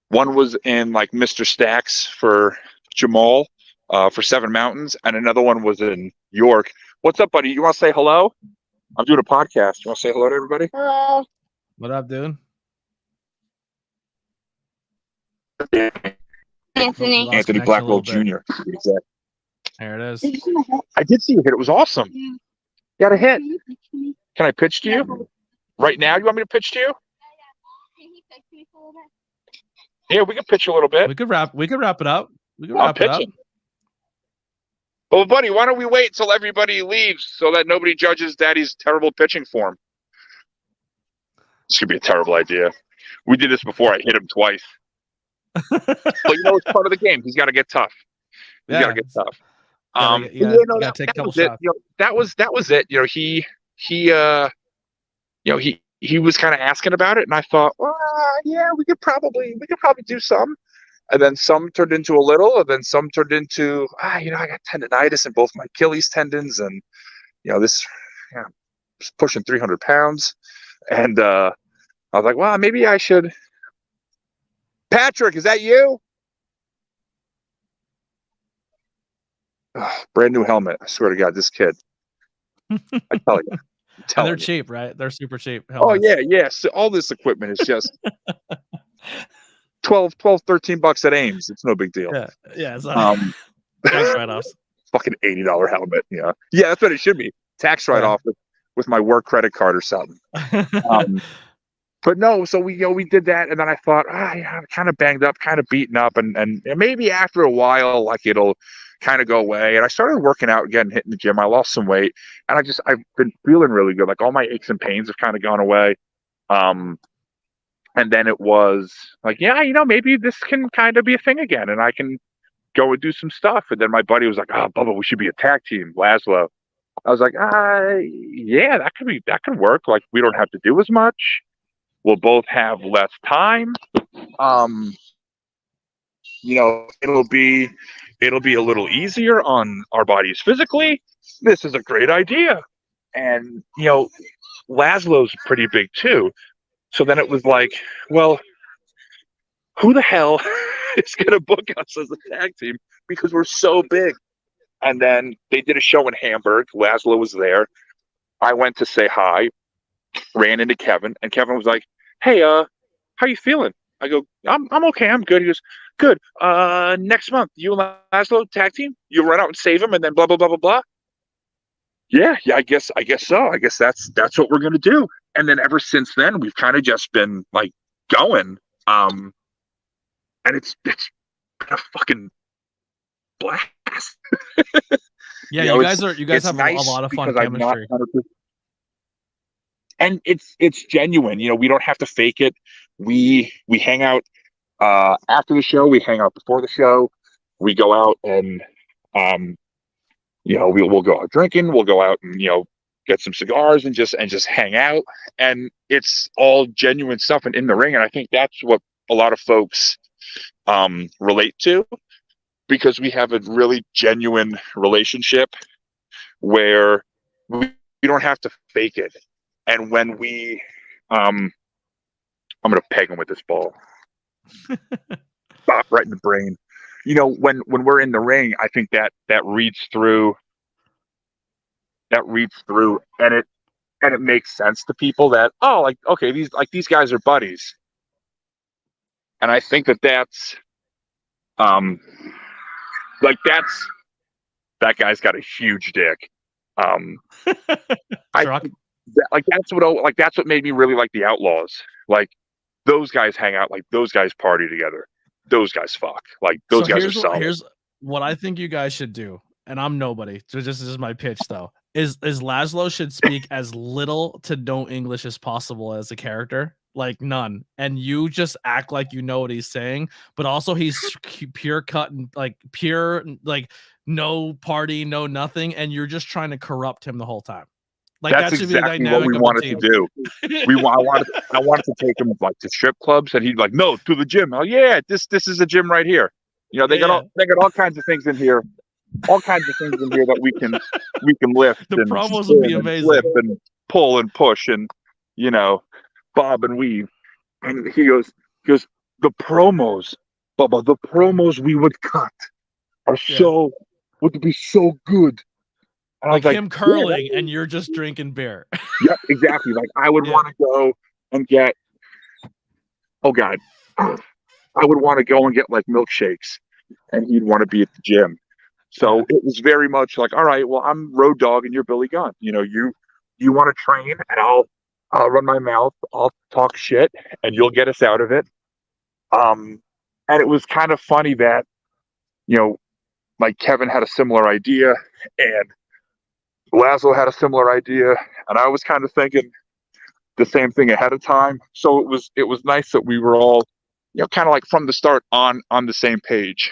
One was in like Mr. Stacks for Jamal for 7 Mountains, and another one was in York. What's up, buddy? You want to say hello? I'm doing a podcast. You want to say hello to everybody? Hello. What up, dude? Anthony Blackwell Jr. Exactly. There it is. I did see you hit. It was awesome. You got a hit. Can I pitch to you right now? You want me to pitch to you? Yeah, we can pitch a little bit. We could wrap it up. Well, buddy, why don't we wait till everybody leaves so that nobody judges Daddy's terrible pitching form? This could be a terrible idea. We did this before. I hit him twice. But it's part of the game. He's got to get tough. He's got to get tough. Gotta take a couple shots. That was it. He was kind of asking about it, and I thought, we could probably do some. And then some turned into a little, and then some turned into, I got tendonitis in both my Achilles tendons, and this, was pushing 300 pounds, and I was like, well, maybe I should. Patrick, is that you? Oh, brand new helmet. I swear to God, this kid. I tell you. And they're cheap, right? They're super cheap helmets. Oh, yeah. So all this equipment is just $13 at Ames. It's no big deal. Yeah. It's not, tax write-offs. Fucking $80 helmet. Yeah, that's what it should be. Tax write-off with my work credit card or something. But no, so we did that, and then I thought, I'm kind of banged up, kind of beaten up, and maybe after a while, like it'll kind of go away. And I started working out again, hitting the gym. I lost some weight, and I've been feeling really good. Like all my aches and pains have kind of gone away. And then it was like, maybe this can kind of be a thing again, and I can go and do some stuff. And then my buddy was like, Bubba, we should be a tag team, Laszlo. I was like, that could work. Like we don't have to do as much. We'll both have less time. It'll be a little easier on our bodies physically. This is a great idea. And, Laszlo's pretty big too. So then it was like, well, who the hell is going to book us as a tag team? Because we're so big. And then they did a show in Hamburg. Laszlo was there. I went to say hi, ran into Kevin, and Kevin was like, hey, how you feeling? I go, I'm okay. I'm good. He goes, good. Next month, you and Laszlo tag team. You run out and save him, and then blah blah blah blah blah. Yeah. I guess so. I guess that's what we're gonna do. And then ever since then, we've kind of just been like going. and it's been a fucking blast. Yeah, You know, you guys it's have a nice lot of fun because I'm not chemistry. 100%, and it's genuine. You know, we don't have to fake it. We hang out after the show. We hang out before the show. We go out and you know, we'll go out drinking. We'll go out and, you know, get some cigars and just hang out. And it's all genuine stuff and in the ring. And I think that's what a lot of folks relate to, because we have a really genuine relationship where we don't have to fake it. And when I'm gonna peg him with this ball. Bop right in the brain. You know, when we're in the ring, I think that reads through, and it makes sense to people that, oh, like, okay, these guys are buddies. And I think that's like that guy's got a huge dick. I Truck. like that's what made me really like the Outlaws. Like, those guys hang out, like those guys party together. Those guys fuck. Like, those guys are solid. Here's what I think you guys should do, and I'm nobody. So this is my pitch, though. Is Laszlo should speak as little to no English as possible as a character, like none, and you just act like you know what he's saying, but also he's pure cut and like pure, like no party, no nothing, and you're just trying to corrupt him the whole time. Like, That's that should exactly be the what we dynamic of wanted the to team. do. I wanted to take him like to strip clubs, and he'd like, no, to the gym. Oh yeah, this is a gym right here. You know, they got all kinds of things in here, that we can lift The and promos spin would be and amazing. flip and pull and push and, you know, bob and weave. And he goes, the promos, Bubba, the promos we would cut are would be so good. And Like, I was him curling and you're just drinking beer. Yep, exactly. Like, I would want to go and get, oh God, I would want to go and get like milkshakes, and he'd want to be at the gym. So it was very much like, all right, well, I'm Road Dogg and you're Billy Gunn. You know, you want to train, and I'll run my mouth, I'll talk shit, and you'll get us out of it. And it was kind of funny that, you know, like, Kevin had a similar idea, and Laszlo had a similar idea, and I was kind of thinking the same thing ahead of time. So it was nice that we were all, you know, kind of like from the start on the same page.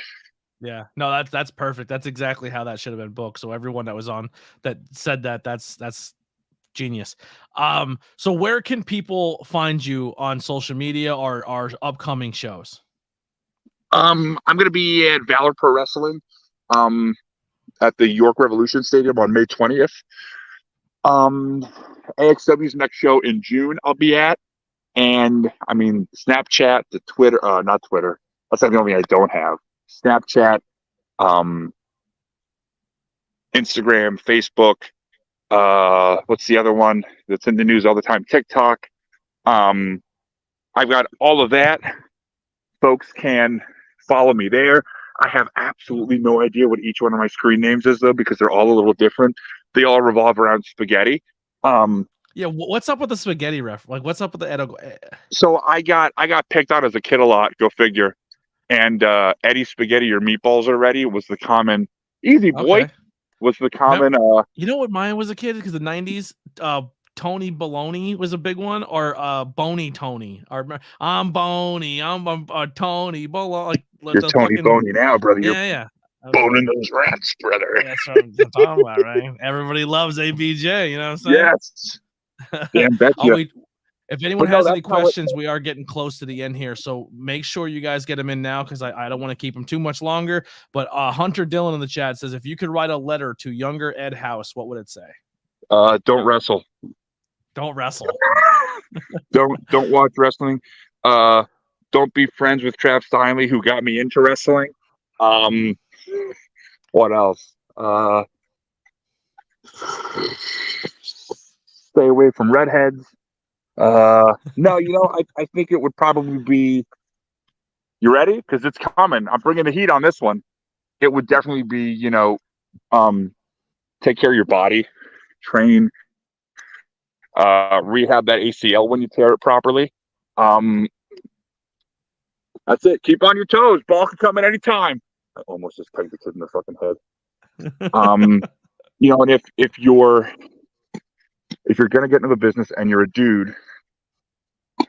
Yeah, no, that's perfect. That's exactly how that should have been booked. So everyone that was on that said that's genius. So where can people find you on social media or our upcoming shows? I'm gonna be at Valor Pro Wrestling, at the York Revolution Stadium on May 20th. AXW's next show in June I'll be at, and I mean, Snapchat, the Twitter, not Twitter. That's not the only thing I don't have. Snapchat, Instagram, Facebook. What's the other one that's in the news all the time? TikTok. I've got all of that. Folks can follow me there. I have absolutely no idea what each one of my screen names is, though, because they're all a little different. They all revolve around spaghetti. Yeah, what's up with the spaghetti ref? Like, what's up with the So I got picked out as a kid a lot. Go figure. And Edespageddie or meatballs are ready was the common. Easy boy was the common. You know what mine was a kid, because the 90s. Tony Baloney was a big one, or Boney Tony, or I'm Boney, I'm Tony Baloney. Like, you're Tony Boney now, brother. Yeah. Boning those rats, brother. That's what I'm talking about, right? Everybody loves ABJ, you know what I'm saying? Yes. Damn, betcha. If anyone has any questions, we are getting close to the end here, so make sure you guys get them in now, because I don't want to keep them too much longer. But Hunter Dillon in the chat says, if you could write a letter to younger Ed House, what would it say? Don't wrestle. Don't wrestle. Don't watch wrestling. Don't be friends with Trav Steinley, who got me into wrestling. What else? Stay away from redheads. No, you know, I think it would probably be. You ready? Because it's coming. I'm bringing the heat on this one. It would definitely be, you know, take care of your body, train. Rehab that ACL when you tear it properly. That's it. Keep on your toes. Ball can come at any time. I almost just pegged the kid in the fucking head. You know, and if you're gonna get into the business and you're a dude,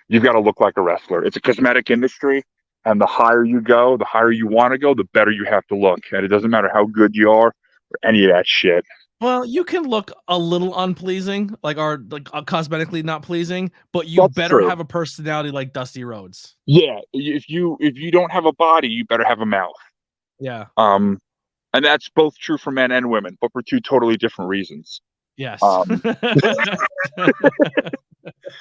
you've got to look like a wrestler. It's a cosmetic industry, and the higher you go, the higher you want to go, the better you have to look. And it doesn't matter how good you are or any of that shit. Well, you can look a little unpleasing, cosmetically not pleasing, but you That's better true. have a personality like Dusty Rhodes. Yeah, if you don't have a body, you better have a mouth. Yeah. And that's both true for men and women, but for two totally different reasons. Yes.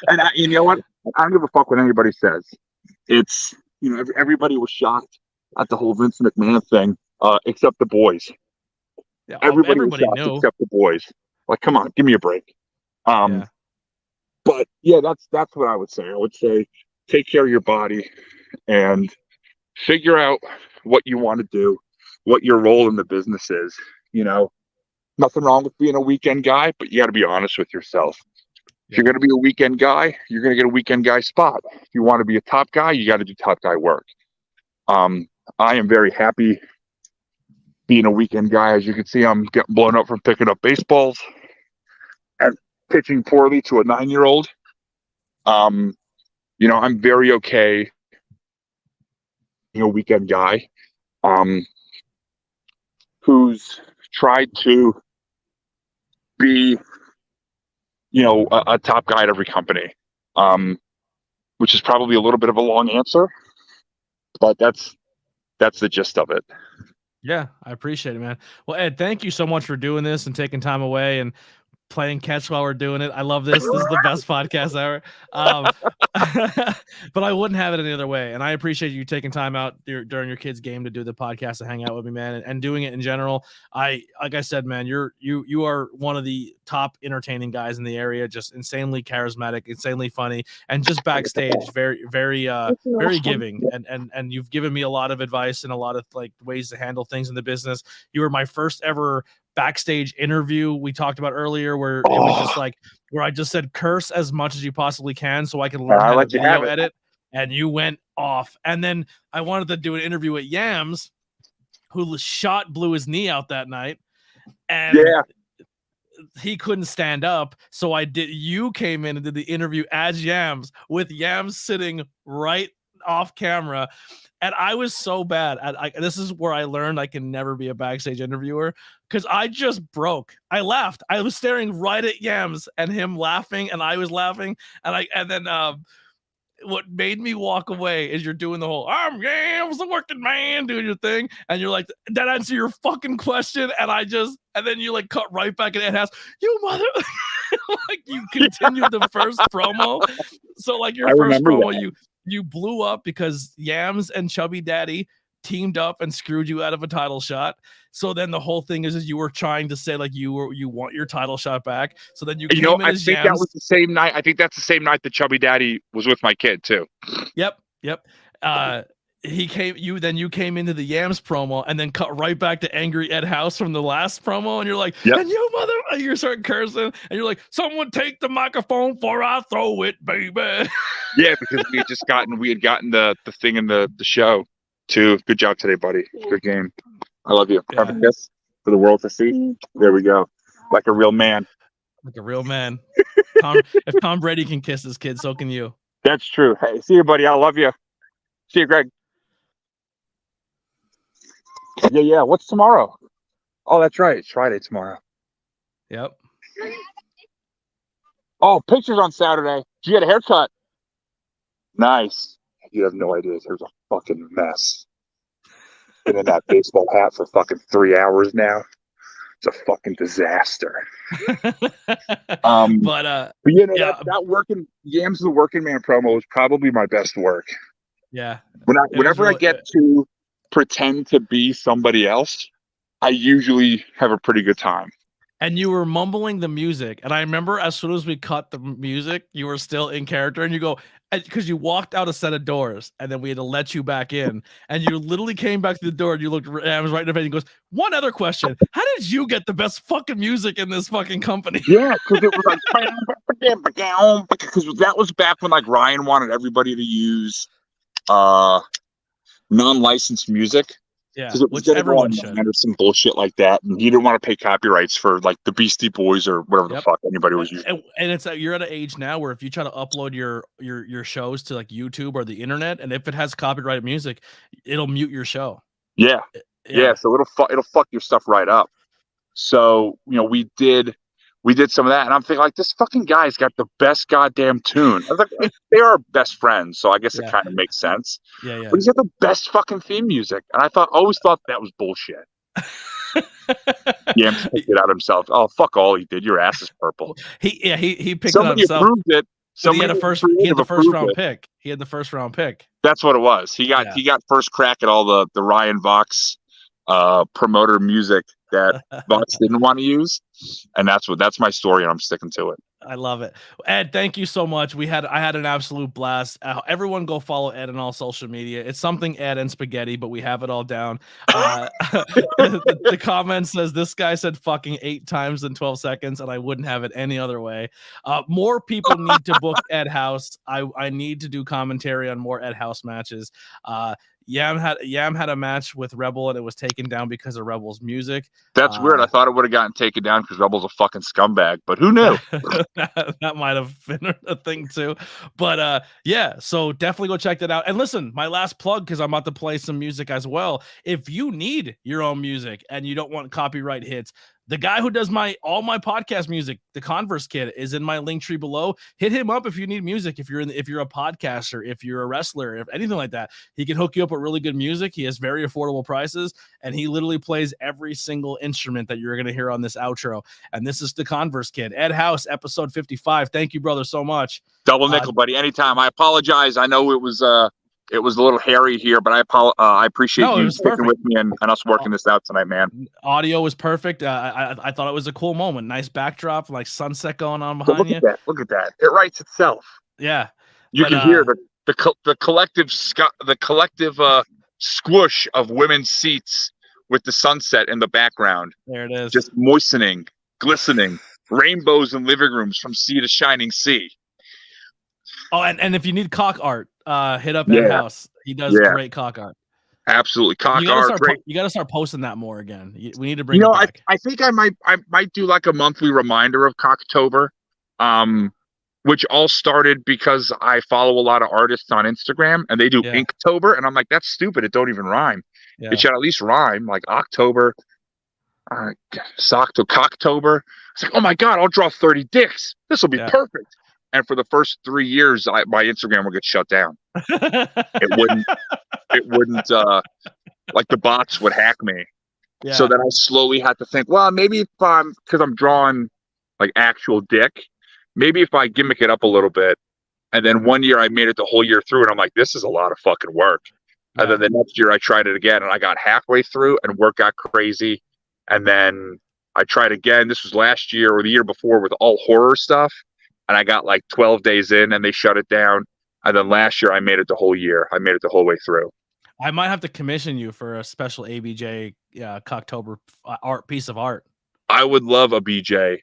And you know what? I don't give a fuck what anybody says. It's, you know, everybody was shocked at the whole Vince McMahon thing, except the boys. Yeah, everybody was shocked knew. except the boys. Like, come on, give me a break. But yeah, that's what I would say. I would say take care of your body and figure out what you want to do, what your role in the business is. You know, nothing wrong with being a weekend guy, but you got to be honest with yourself. If you're going to be a weekend guy, you're going to get a weekend guy spot. If you want to be a top guy, you got to do top guy work. I am very happy being a weekend guy. As you can see, I'm getting blown up from picking up baseballs and pitching poorly to a 9-year-old. You know, I'm very okay being a weekend guy who's tried to be, you know, a top guy at every company, which is probably a little bit of a long answer, but that's the gist of it. Yeah, I appreciate it, man. Well, Ed, thank you so much for doing this and taking time away and playing catch while we're doing it. I love this. This is the best podcast ever. But I wouldn't have it any other way. And I appreciate you taking time out during your kids' game to do the podcast and hang out with me, man, and doing it in general. Like I said, man, you are one of the top entertaining guys in the area, just insanely charismatic, insanely funny, and just backstage, very, very, very giving. And you've given me a lot of advice and a lot of like ways to handle things in the business. You were my first ever backstage interview we talked about earlier, where it was just like where I just said curse as much as you possibly can so I can learn how to video edit, and you went off. And then I wanted to do an interview with Yams, who blew his knee out that night, and he couldn't stand up, so you came in and did the interview as Yams, with Yams sitting right off camera. And I was so bad. This is where I learned I can never be a backstage interviewer, because I just broke. I laughed. I was staring right at Yams and him laughing, and I was laughing. And then what made me walk away is you're doing the whole "I'm Yams, the working man," doing your thing, and you're like, "That answer your fucking question." And then you like cut right back at Ed House. You mother, like you continued the first promo. So like your first promo, you blew up because Yams and Chubby Daddy teamed up and screwed you out of a title shot. So then the whole thing is you were trying to say like you want your title shot back. So then you came in as Yams. That was the same night. I think that's the same night that Chubby Daddy was with my kid too. Yep. You came into the Yams promo and then cut right back to angry Ed House from the last promo, and you're like, and you mother, you start cursing, and you're like, someone take the microphone before I throw it, baby. Yeah, because we had gotten the thing in the show too. Good job today, buddy. Good game. I love you. Have a kiss for the world to see. There we go. Like a real man. Like a real man. If Tom Brady can kiss his kid, so can you. That's true. Hey, see you, buddy. I love you. See you, Greg. Yeah. What's tomorrow? Oh, that's right. It's Friday tomorrow. Yep. Oh, pictures on Saturday. Did you get a haircut? Nice. You have no idea. There's a fucking mess. Been in that baseball hat for fucking 3 hours now. It's a fucking disaster. But you know, that working Yams the working man promo is probably my best work. Yeah. Whenever I get to pretend to be somebody else, I usually have a pretty good time. And you were mumbling the music, and I remember as soon as we cut the music, you were still in character, and you go, because you walked out a set of doors, and then we had to let you back in, and you literally came back to the door, and you looked, I was right in the face, and he goes, one other question, how did you get the best fucking music in this fucking company? Yeah, because it was like, because that was back when like Ryan wanted everybody to use non-licensed music. Yeah, Because it was which going to go everyone should. online or some bullshit like that, and he didn't want to pay copyrights for like the Beastie Boys or whatever the Yep. fuck anybody was using. And it's you're at an age now where if you try to upload your shows to like YouTube or the internet, and if it has copyrighted music, it'll mute your show. Yeah. So it'll fuck your stuff right up. So we did some of that, and I'm thinking like, this fucking guy's got the best goddamn tune. I was like, they are best friends, so I guess it kind of makes sense. Yeah. But he's got the best fucking theme music, and I always thought that was bullshit. Yeah, picked it out himself. Oh, fuck all he did. Your ass is purple. He picked Somebody it out himself. Approved it. He had the first round pick. He had the first round pick. That's what it was. He got first crack at all the Ryan Vox promoter music that Vox didn't want to use, and that's my story, and I'm sticking to it. I love it. Ed, thank you so much. I had an absolute blast. Everyone go follow Ed on all social media. It's something Ed and Spaghetti, but we have it all down. The comment says, this guy said fucking 8 times in 12 seconds, and I wouldn't have it any other way. More people need to book Ed House. I need to do commentary on more Ed House matches. Yam had a match with Rebel, and it was taken down because of Rebel's music. That's weird. I thought it would have gotten taken down because Rebel's a fucking scumbag, but who knew? that might have been a thing too. But so definitely go check that out. And listen, my last plug, because I'm about to play some music as well. If you need your own music and you don't want copyright hits, the guy who does all my podcast music, the Converse Kid, is in my link tree below. Hit him up if you need music. If you're a podcaster, if you're a wrestler, if anything like that, he can hook you up with really good music. He has very affordable prices, and he literally plays every single instrument that you're going to hear on this outro. And this is the Converse Kid. Ed House, episode 55. Thank you, brother, so much. Double nickel, buddy. Anytime. I apologize. I know it was a little hairy here, but I appreciate you sticking with me and us working this out tonight, man. Audio was perfect. I thought it was a cool moment. Nice backdrop, like sunset going on behind you. Look at that. It writes itself. Yeah. You can hear the collective squish of women's seats with the sunset in the background. There it is. Just moistening, glistening, rainbows in living rooms from sea to shining sea. Oh, and if you need cock art, hit up Ed House. He does great cock art. Absolutely, cock art. You got to start posting that more again. We need to bring. it back. I think I might do like a monthly reminder of Cocktober, which all started because I follow a lot of artists on Instagram, and they do Inktober, and I'm like, that's stupid. It don't even rhyme. Yeah. It should at least rhyme, like October. Cocktober. It's like, oh my god, I'll draw 30 dicks. This will be perfect. And for the first 3 years, my Instagram would get shut down. It wouldn't, like the bots would hack me. Yeah. So then I slowly had to think, well, maybe because I'm drawing like actual dick, maybe if I gimmick it up a little bit. And then one year I made it the whole year through, and I'm like, this is a lot of fucking work. Yeah. And then the next year I tried it again, and I got halfway through, and work got crazy. And then I tried again. This was last year or the year before with all horror stuff. And I got like 12 days in, and they shut it down. And then last year, I made it the whole year. I made it the whole way through. I might have to commission you for a special ABJ Cocktober piece of art. I would love a BJ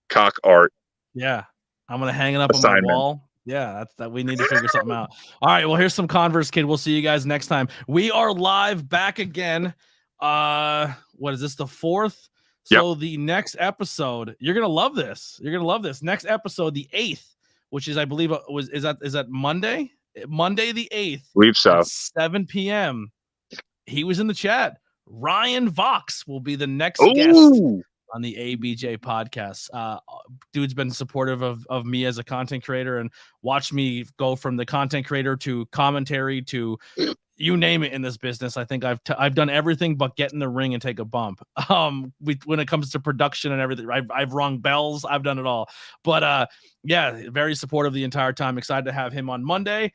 cock art. Yeah, I'm gonna hang it up on my wall. Yeah, that we need to figure something out. All right, well, here's some Converse, Kid. We'll see you guys next time. We are live back again. What is this? The 4th. So the next episode, you're gonna love this. You're gonna love this. Next episode, the 8th, which is, I believe, is that Monday? Monday the 8th. I believe so. At 7 p.m. He was in the chat. Ryan Vox will be the next guest on the ABJ podcast. Dude's been supportive of me as a content creator and watched me go from the content creator to commentary to you name it in this business. I think I've done everything but get in the ring and take a bump. When it comes to production and everything, I've rung bells. I've done it all. But very supportive the entire time. Excited to have him on Monday.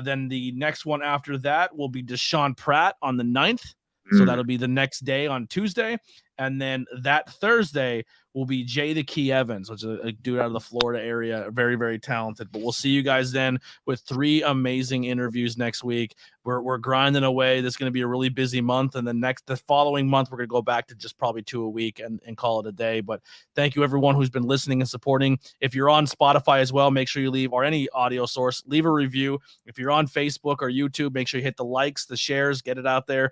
Then the next one after that will be Deshaun Pratt on the 9th. So that'll be the next day on Tuesday. And then that Thursday will be Jay the Key Evans, which is a dude out of the Florida area, very, very talented. But we'll see you guys then with 3 amazing interviews next week. We're grinding away. This is going to be a really busy month, and the following month we're going to go back to just probably 2 a week and call it a day. But thank you everyone who's been listening and supporting. If you're on Spotify as well, make sure you leave, or any audio source, leave a review. If you're on Facebook or YouTube, make sure you hit the likes, the shares, get it out there.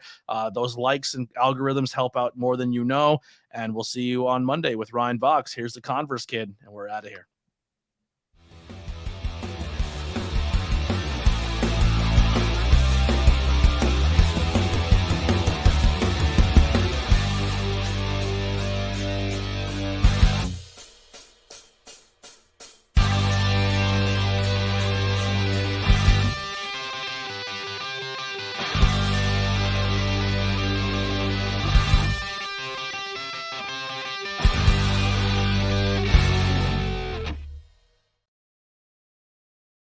Those likes and algorithms help out more than you know. And we'll see you on Monday with Ryan Vox. Here's the Converse Kid, and we're out of here.